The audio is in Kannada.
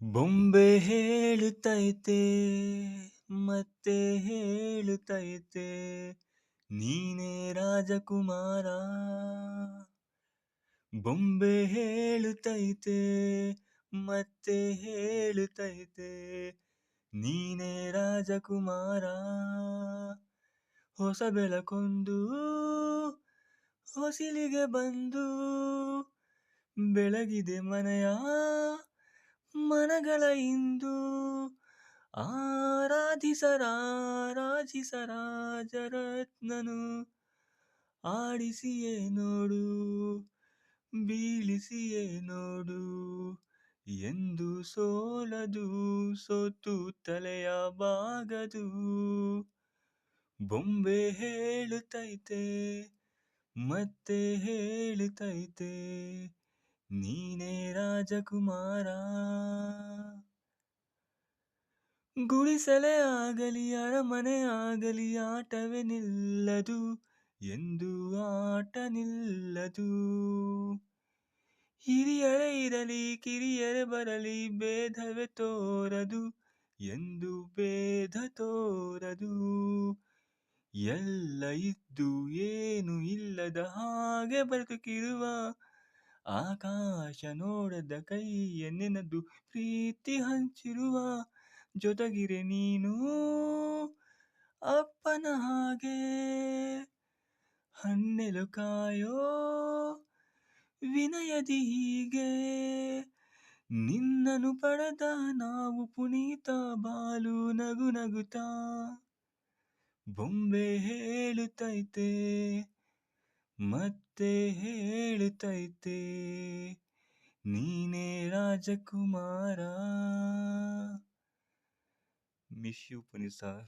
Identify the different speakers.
Speaker 1: ಬೊಂಬೆ ಹೇಳುತ್ತೈತೆ ಮತ್ತೆ ಹೇಳುತ್ತೈತೆ ನೀನೇ ರಾಜಕುಮಾರ. ಬೊಂಬೆ ಹೇಳುತ್ತೈತೆ ಮತ್ತೆ ಹೇಳುತ್ತೈತೆ ನೀನೇ ರಾಜಕುಮಾರ. ಹೊಸ ಬೆಳಕೊಂದು ಹೊಸಿಲಿಗೆ ಬಂದು ಬೆಳಗಿದೆ ಮನೆಯ ಮನಗಳ ಇಂದು. ರಾಜರತ್ನನು ಆಡಿಸಿಯೇ ನೋಡು ಬೀಳಿಸಿಯೇ ನೋಡು ಎಂದು ಸೋಲದು ಸೋತು ತಲೆಯ ಬಾಗದು. ಬೊಂಬೆ ಹೇಳುತ್ತೈತೆ ಮತ್ತೆ ಹೇಳುತ್ತೈತೆ ನೀನೇ ರಾಜಕುಮಾರ. ಗುಡಿಸಲೇ ಆಗಲಿ ಅರಮನೆ ಆಗಲಿ ಆಟವೇ ನಿಲ್ಲದು ಎಂದು ಆಟ ನಿಲ್ಲದು. ಹಿರಿಯರೇ ಇರಲಿ ಕಿರಿಯರೇ ಬರಲಿ ಭೇದವೇ ತೋರದು ಎಂದು ಭೇದ ತೋರದು. ಎಲ್ಲ ಇದ್ದು ಏನು ಇಲ್ಲದ ಹಾಗೆ ಬದುಕಿರುವ ಆಕಾಶ ನೋಡದ ಕೈಯ ನೆನೆದು ಪ್ರೀತಿ ಹಂಚಿರುವ ಜೊತೆಗಿರೆ ನೀನು ಅಪ್ಪನ ಹಾಗೆ. ಹನ್ನೆಲು ಕಾಯೋ ವಿನಯದಿ ಹೀಗೆ ನಿನ್ನನು ಪಡೆದ ನಾವು ಪುನೀತ ಬಾಲು ನಗು ನಗುತ್ತಾ. ಬೊಂಬೆ ಹೇಳುತ್ತೈತೆ ಮತ್ತೆ ಹೇಳುತ್ತೈತೆ ನೀನೇ ರಾಜಕುಮಾರ. Miss you Puneeth sir.